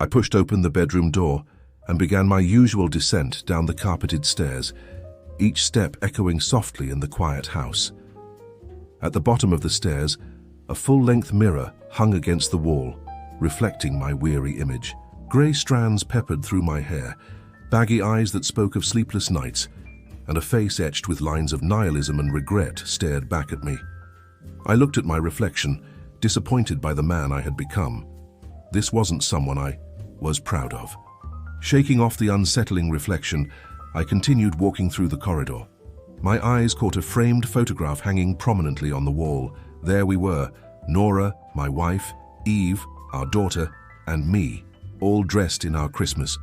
I pushed open the bedroom door and began my usual descent down the carpeted stairs, each step echoing softly in the quiet house. At the bottom of the stairs, a full-length mirror hung against the wall, reflecting my weary image. Grey strands peppered through my hair, baggy eyes that spoke of sleepless nights, and a face etched with lines of nihilism and regret stared back at me. I looked at my reflection, disappointed by the man I had become. This wasn't someone I was proud of. Shaking off the unsettling reflection, I continued walking through the corridor. My eyes caught a framed photograph hanging prominently on the wall. There we were, Nora, my wife, Eve, our daughter, and me, all dressed in our Christmas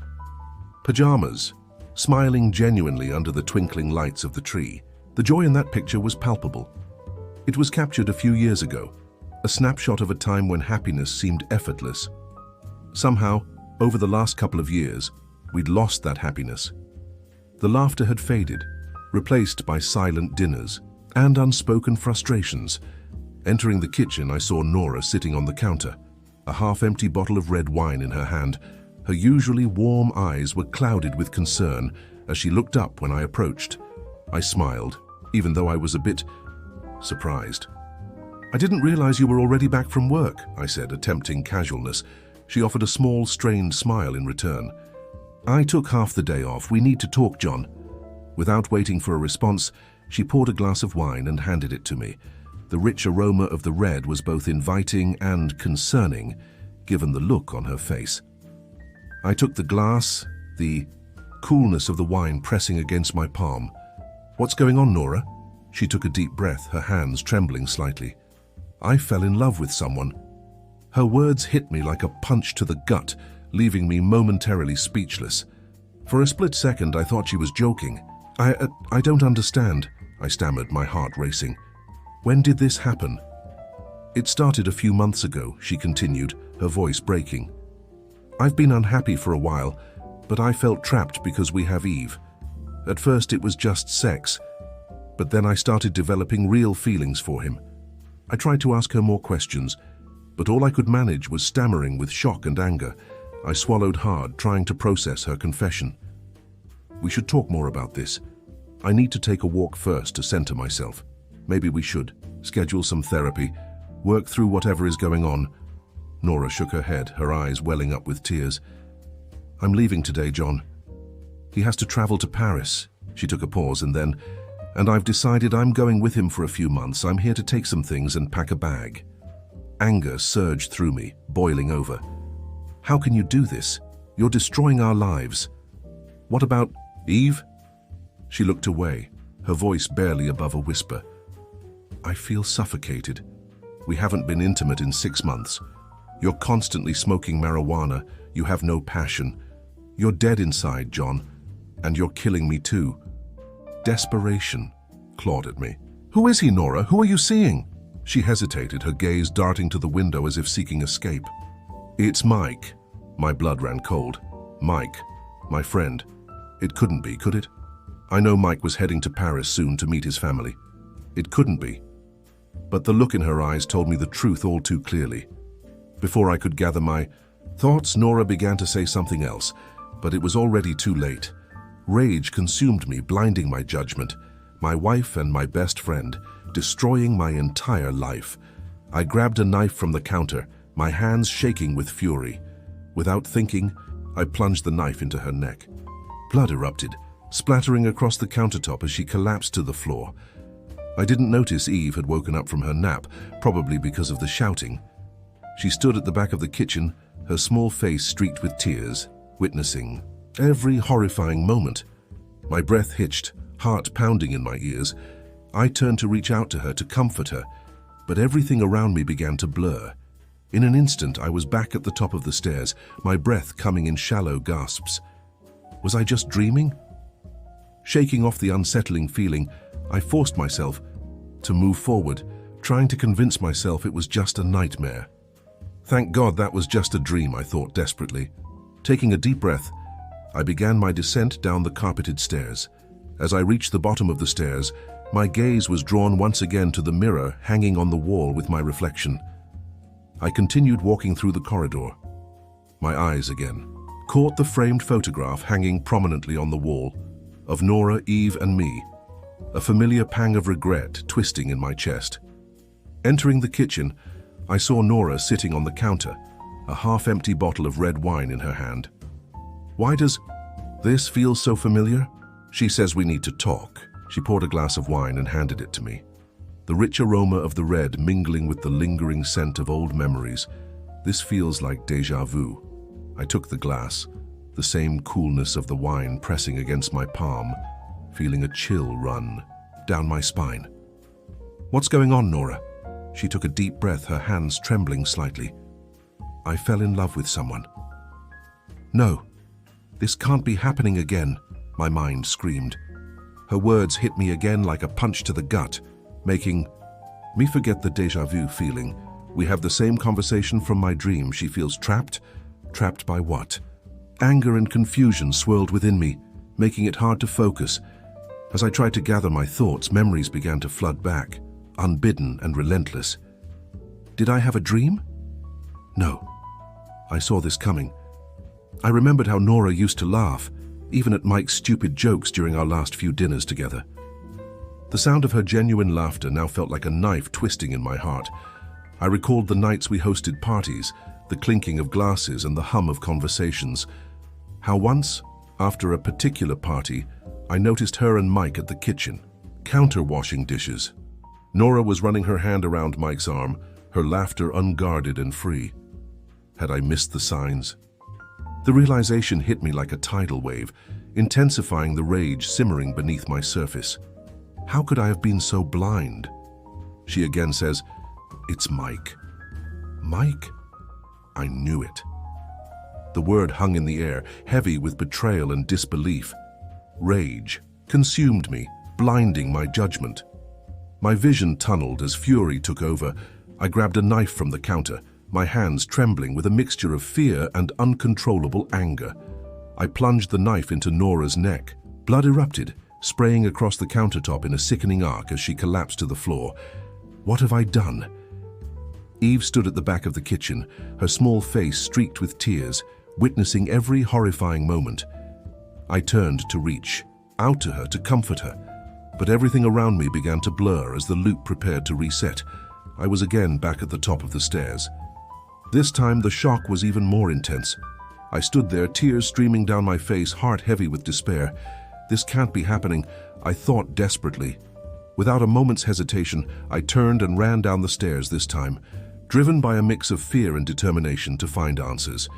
pajamas, smiling genuinely under the twinkling lights of the tree. The joy in that picture was palpable. It was captured a few years ago, a snapshot of a time when happiness seemed effortless. Somehow, over the last couple of years, we'd lost that happiness. The laughter had faded, replaced by silent dinners and unspoken frustrations. Entering the kitchen, I saw Nora sitting on the counter, a half-empty bottle of red wine in her hand. Her usually warm eyes were clouded with concern as she looked up when I approached. I smiled, even though I was a bit surprised. "I didn't realize you were already back from work," I said, attempting casualness. She offered a small, strained smile in return. "I took half the day off. We need to talk, John." Without waiting for a response, she poured a glass of wine and handed it to me. The rich aroma of the red was both inviting and concerning, given the look on her face. I took the glass, the coolness of the wine pressing against my palm. "What's going on, Nora?" She took a deep breath, her hands trembling slightly. "I fell in love with someone." Her words hit me like a punch to the gut, leaving me momentarily speechless. For a split second, I thought she was joking. I don't understand," I stammered, my heart racing. "When did this happen?" "It started a few months ago," she continued, her voice breaking. "I've been unhappy for a while, but I felt trapped because we have Eve. At first it was just sex, but then I started developing real feelings for him. I tried to ask her more questions, but all I could manage was stammering with shock and anger. I swallowed hard, trying to process her confession. "We should talk more about this. I need to take a walk first to center myself. Maybe we should schedule some therapy, work through whatever is going on." Nora shook her head, her eyes welling up with tears. "I'm leaving today, John. He has to travel to Paris." She took a pause and I've decided I'm going with him for a few months. I'm here to take some things and pack a bag." Anger surged through me, boiling over. "How can you do this? You're destroying our lives." "What about Eve?" She looked away, her voice barely above a whisper. "I feel suffocated. We haven't been intimate in 6 months. You're constantly smoking marijuana. You have no passion. You're dead inside, John, and you're killing me too." Desperation clawed at me. "Who is he, Nora? Who are you seeing?" She hesitated, her gaze darting to the window as if seeking escape. "It's Mike." My blood ran cold. "Mike, my friend. It couldn't be, could it? I know Mike was heading to Paris soon to meet his family. It couldn't be." But the look in her eyes told me the truth all too clearly. Before I could gather my thoughts, Nora began to say something else, but it was already too late. Rage consumed me, blinding my judgment. My wife and my best friend, destroying my entire life. I grabbed a knife from the counter, my hands shaking with fury. Without thinking, I plunged the knife into her neck. Blood erupted, splattering across the countertop as she collapsed to the floor. I didn't notice Eve had woken up from her nap, probably because of the shouting. She stood at the back of the kitchen, her small face streaked with tears, witnessing every horrifying moment. My breath hitched, heart pounding in my ears. I turned to reach out to her, to comfort her, but everything around me began to blur. In an instant, I was back at the top of the stairs, my breath coming in shallow gasps. Was I just dreaming? Shaking off the unsettling feeling, I forced myself to move forward, trying to convince myself it was just a nightmare. Thank God that was just a dream, I thought desperately. Taking a deep breath, I began my descent down the carpeted stairs. As I reached the bottom of the stairs, my gaze was drawn once again to the mirror hanging on the wall with my reflection. I continued walking through the corridor. My eyes again caught the framed photograph hanging prominently on the wall of Nora, Eve, and me, a familiar pang of regret twisting in my chest. Entering the kitchen, I saw Nora sitting on the counter, a half-empty bottle of red wine in her hand. Why does this feel so familiar? She says we need to talk. She poured a glass of wine and handed it to me. The rich aroma of the red mingling with the lingering scent of old memories. This feels like déjà vu. I took the glass, the same coolness of the wine pressing against my palm, feeling a chill run down my spine. What's going on, Nora? She took a deep breath, her hands trembling slightly. I fell in love with someone. No, this can't be happening again, my mind screamed. Her words hit me again like a punch to the gut, making me forget the déjà vu feeling. We have the same conversation from my dream. She feels trapped. Trapped by what? Anger and confusion swirled within me, making it hard to focus. As I tried to gather my thoughts, memories began to flood back, unbidden and relentless. Did I have a dream? No. I saw this coming. I remembered how Nora used to laugh, even at Mike's stupid jokes during our last few dinners together. The sound of her genuine laughter now felt like a knife twisting in my heart. I recalled the nights we hosted parties, the clinking of glasses and the hum of conversations. How once, after a particular party, I noticed her and Mike at the kitchen, counter-washing dishes. Nora was running her hand around Mike's arm, her laughter unguarded and free. Had I missed the signs? The realization hit me like a tidal wave, intensifying the rage simmering beneath my surface. How could I have been so blind? She again says, "It's Mike." Mike? I knew it. The word hung in the air, heavy with betrayal and disbelief. Rage consumed me, blinding my judgment. My vision tunneled as fury took over. I grabbed a knife from the counter, my hands trembling with a mixture of fear and uncontrollable anger. I plunged the knife into Nora's neck. Blood erupted, spraying across the countertop in a sickening arc as she collapsed to the floor. What have I done? Eve stood at the back of the kitchen, her small face streaked with tears, witnessing every horrifying moment. I turned to reach out to her to comfort her, but everything around me began to blur as the loop prepared to reset. I was again back at the top of the stairs. This time the shock was even more intense. I stood there, tears streaming down my face, heart heavy with despair. This can't be happening, I thought desperately. Without a moment's hesitation, I turned and ran down the stairs this time, driven by a mix of fear and determination to find answers.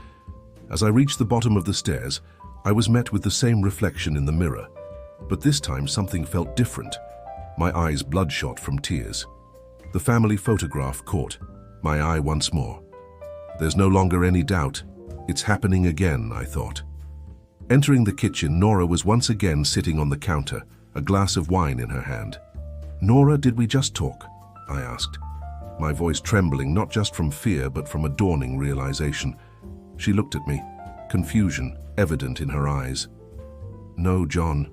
As I reached the bottom of the stairs, I was met with the same reflection in the mirror. But this time something felt different, my eyes bloodshot from tears. The family photograph caught my eye once more. There's no longer any doubt. It's happening again, I thought. Entering the kitchen, Nora was once again sitting on the counter, a glass of wine in her hand. "Nora, did we just talk?" I asked, my voice trembling not just from fear but from a dawning realization. She looked at me, confusion evident in her eyes. "No, John.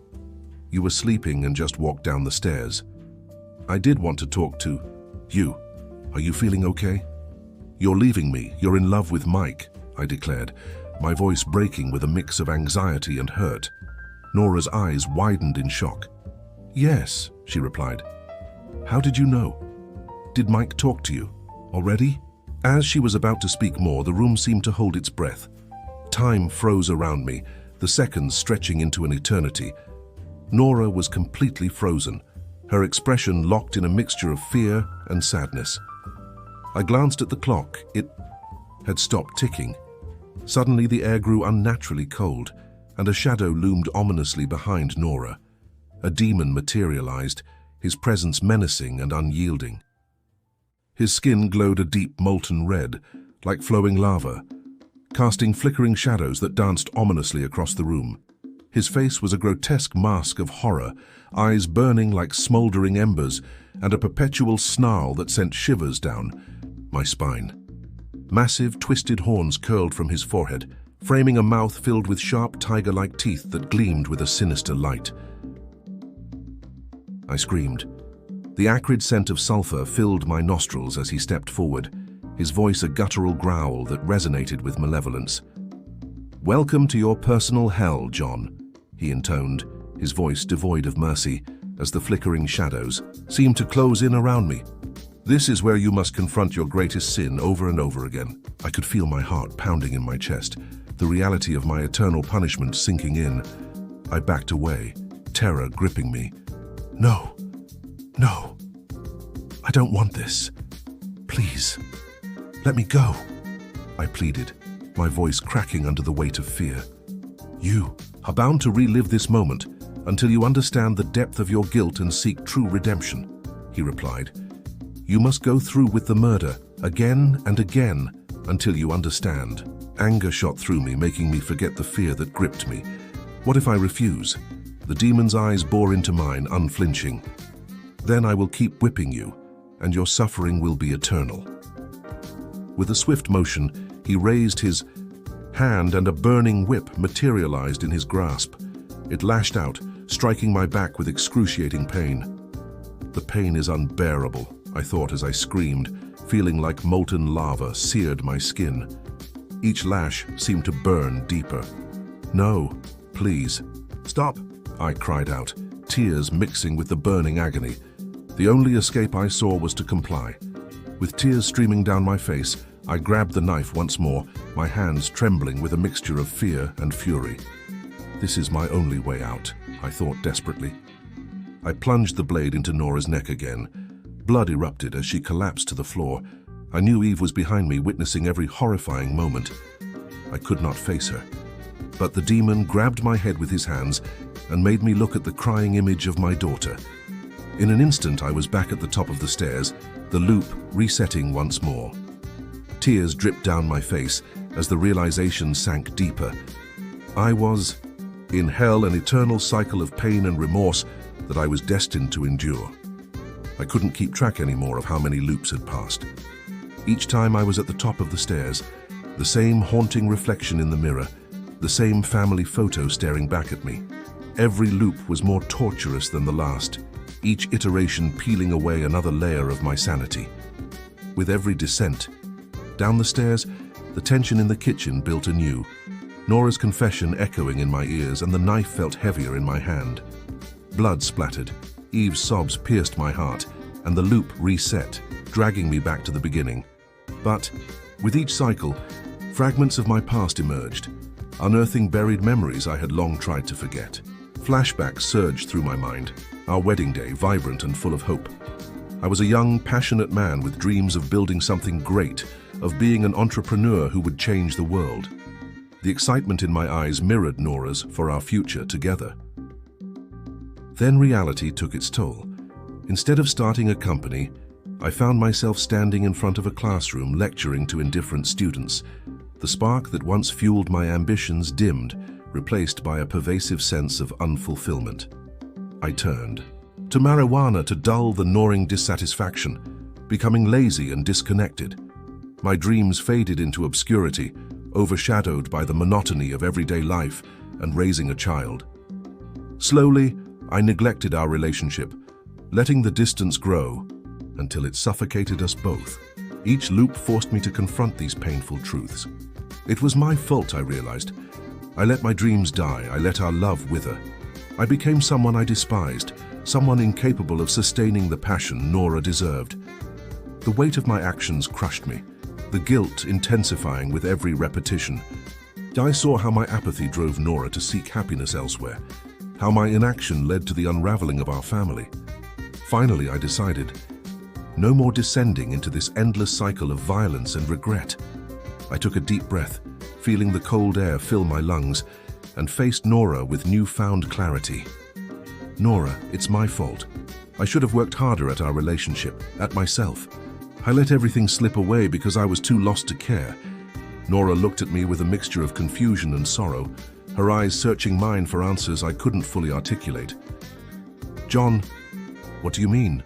You were sleeping and just walked down the stairs. I did want to talk to you. Are you feeling okay?" "You're leaving me. You're in love with Mike," I declared, my voice breaking with a mix of anxiety and hurt. Nora's eyes widened in shock. "Yes," she replied. "How did you know? Did Mike talk to you already?" As she was about to speak more, the room seemed to hold its breath. Time froze around me, the seconds stretching into an eternity. Nora was completely frozen, her expression locked in a mixture of fear and sadness. I glanced at the clock. It had stopped ticking. Suddenly the air grew unnaturally cold, and a shadow loomed ominously behind Nora. A demon materialized, his presence menacing and unyielding. His skin glowed a deep molten red, like flowing lava, casting flickering shadows that danced ominously across the room. His face was a grotesque mask of horror, eyes burning like smoldering embers, and a perpetual snarl that sent shivers down my spine. Massive, twisted horns curled from his forehead, framing a mouth filled with sharp, tiger-like teeth that gleamed with a sinister light. I screamed. The acrid scent of sulfur filled my nostrils as he stepped forward, his voice a guttural growl that resonated with malevolence. "Welcome to your personal hell, John," he intoned, his voice devoid of mercy, as the flickering shadows seemed to close in around me. "This is where you must confront your greatest sin over and over again." I could feel my heart pounding in my chest, the reality of my eternal punishment sinking in. I backed away, terror gripping me. No, I don't want this. Please, let me go," I pleaded, my voice cracking under the weight of fear. "You are bound to relive this moment until you understand the depth of your guilt and seek true redemption," he replied. "You must go through with the murder again and again until you understand." Anger shot through me, making me forget the fear that gripped me. What if I refuse? The demon's eyes bore into mine, unflinching. "Then I will keep whipping you, and your suffering will be eternal." With a swift motion, he raised his hand and a burning whip materialized in his grasp. It lashed out, striking my back with excruciating pain. "The pain is unbearable," I thought as I screamed, feeling like molten lava seared my skin. Each lash seemed to burn deeper. "No, please, stop," I cried out, tears mixing with the burning agony. The only escape I saw was to comply. With tears streaming down my face, I grabbed the knife once more, my hands trembling with a mixture of fear and fury. "This is my only way out," I thought desperately. I plunged the blade into Nora's neck again. Blood erupted as she collapsed to the floor. I knew Eve was behind me, witnessing every horrifying moment. I could not face her. But the demon grabbed my head with his hands and made me look at the crying image of my daughter. In an instant, I was back at the top of the stairs, the loop resetting once more. Tears dripped down my face as the realization sank deeper. I was in hell, an eternal cycle of pain and remorse that I was destined to endure. I couldn't keep track anymore of how many loops had passed. Each time I was at the top of the stairs, the same haunting reflection in the mirror, the same family photo staring back at me. Every loop was more torturous than the last, each iteration peeling away another layer of my sanity. With every descent down the stairs, the tension in the kitchen built anew, Nora's confession echoing in my ears, and the knife felt heavier in my hand. Blood splattered, Eve's sobs pierced my heart, and the loop reset, dragging me back to the beginning. But with each cycle, fragments of my past emerged, unearthing buried memories I had long tried to forget. Flashbacks surged through my mind, our wedding day vibrant and full of hope. I was a young, passionate man with dreams of building something great, of being an entrepreneur who would change the world. The excitement in my eyes mirrored Nora's for our future together. Then reality took its toll. Instead of starting a company, I found myself standing in front of a classroom lecturing to indifferent students. The spark that once fueled my ambitions dimmed, replaced by a pervasive sense of unfulfillment. I turned to marijuana to dull the gnawing dissatisfaction, becoming lazy and disconnected. My dreams faded into obscurity, overshadowed by the monotony of everyday life and raising a child. Slowly, I neglected our relationship, letting the distance grow until it suffocated us both. Each loop forced me to confront these painful truths. It was my fault, I realized. I let my dreams die, I let our love wither. I became someone I despised, someone incapable of sustaining the passion Nora deserved. The weight of my actions crushed me, the guilt intensifying with every repetition. I saw how my apathy drove Nora to seek happiness elsewhere, how my inaction led to the unraveling of our family. Finally, I decided, no more descending into this endless cycle of violence and regret. I took a deep breath, feeling the cold air fill my lungs, and faced Nora with newfound clarity. "Nora, it's my fault. I should have worked harder at our relationship, at myself. I let everything slip away because I was too lost to care." Nora looked at me with a mixture of confusion and sorrow, her eyes searching mine for answers I couldn't fully articulate. "John, what do you mean?"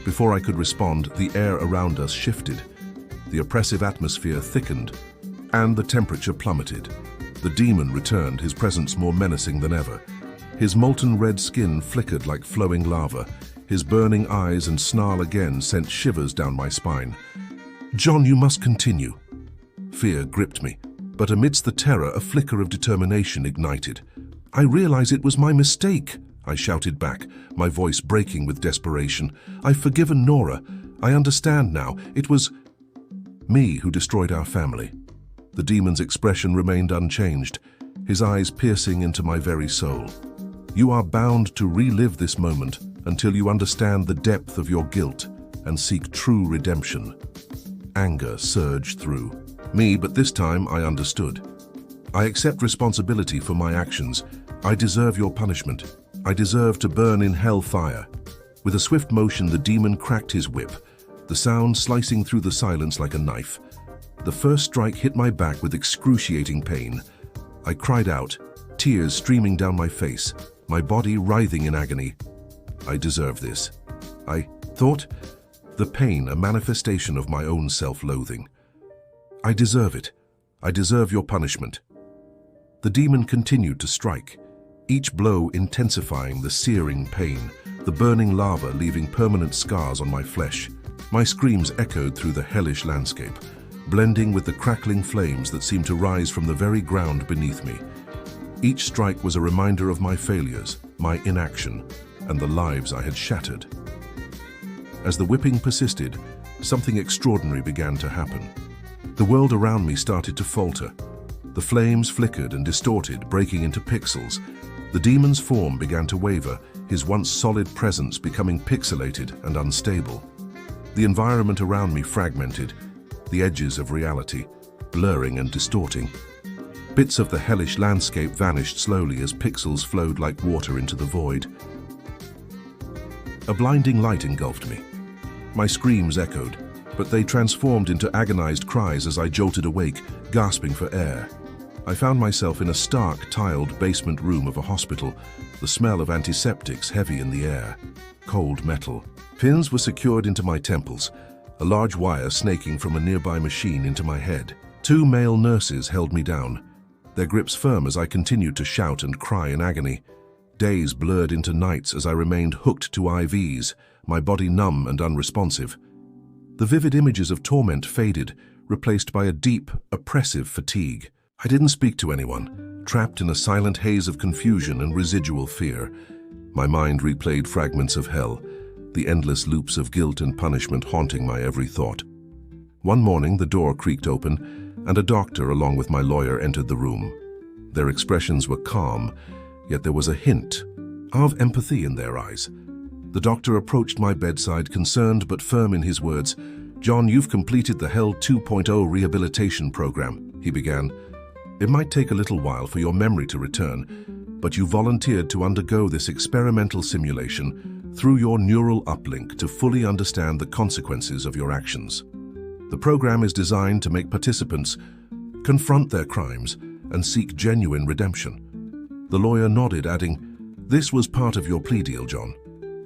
Before I could respond, the air around us shifted. The oppressive atmosphere thickened, and the temperature plummeted. The demon returned, his presence more menacing than ever. His molten red skin flickered like flowing lava. His burning eyes and snarl again sent shivers down my spine. "John, you must continue." Fear gripped me. But amidst the terror, a flicker of determination ignited. "I realize it was my mistake," I shouted back, my voice breaking with desperation. "I've forgiven Nora. I understand now. It was me who destroyed our family." The demon's expression remained unchanged, his eyes piercing into my very soul. "You are bound to relive this moment until you understand the depth of your guilt and seek true redemption." Anger surged through me, but this time I understood. "I accept responsibility for my actions. I deserve your punishment. I deserve to burn in hell fire." With a swift motion, the demon cracked his whip, the sound slicing through the silence like a knife. The first strike hit my back with excruciating pain. I cried out, tears streaming down my face, my body writhing in agony. I deserve this. I thought, the pain a manifestation of my own self-loathing. "I deserve it. I deserve your punishment." The demon continued to strike, each blow intensifying the searing pain, the burning lava leaving permanent scars on my flesh. My screams echoed through the hellish landscape, blending with the crackling flames that seemed to rise from the very ground beneath me. Each strike was a reminder of my failures, my inaction, and the lives I had shattered. As the whipping persisted, something extraordinary began to happen. The world around me started to falter. The flames flickered and distorted, breaking into pixels. The demon's form began to waver, his once solid presence becoming pixelated and unstable. The environment around me fragmented, the edges of reality blurring and distorting. Bits of the hellish landscape vanished slowly as pixels flowed like water into the void. A blinding light engulfed me. My screams echoed, but they transformed into agonized cries as I jolted awake, gasping for air. I found myself in a stark, tiled basement room of a hospital, the smell of antiseptics heavy in the air. Cold metal. Pins were secured into my temples, a large wire snaking from a nearby machine into my head. 2 male nurses held me down, their grips firm as I continued to shout and cry in agony. Days blurred into nights as I remained hooked to IVs, my body numb and unresponsive. The vivid images of torment faded, replaced by a deep, oppressive fatigue. I didn't speak to anyone, trapped in a silent haze of confusion and residual fear. My mind replayed fragments of hell, the endless loops of guilt and punishment haunting my every thought. One morning, the door creaked open, and a doctor along with my lawyer entered the room. Their expressions were calm, yet there was a hint of empathy in their eyes. The doctor approached my bedside, concerned but firm in his words. "John, you've completed the Hell 2.0 rehabilitation program," he began. "It might take a little while for your memory to return, but you volunteered to undergo this experimental simulation through your neural uplink to fully understand the consequences of your actions. The program is designed to make participants confront their crimes and seek genuine redemption." The lawyer nodded, adding, "This was part of your plea deal, John.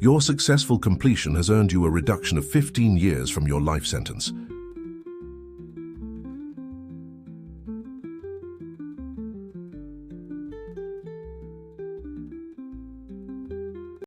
Your successful completion has earned you a reduction of 15 years from your life sentence.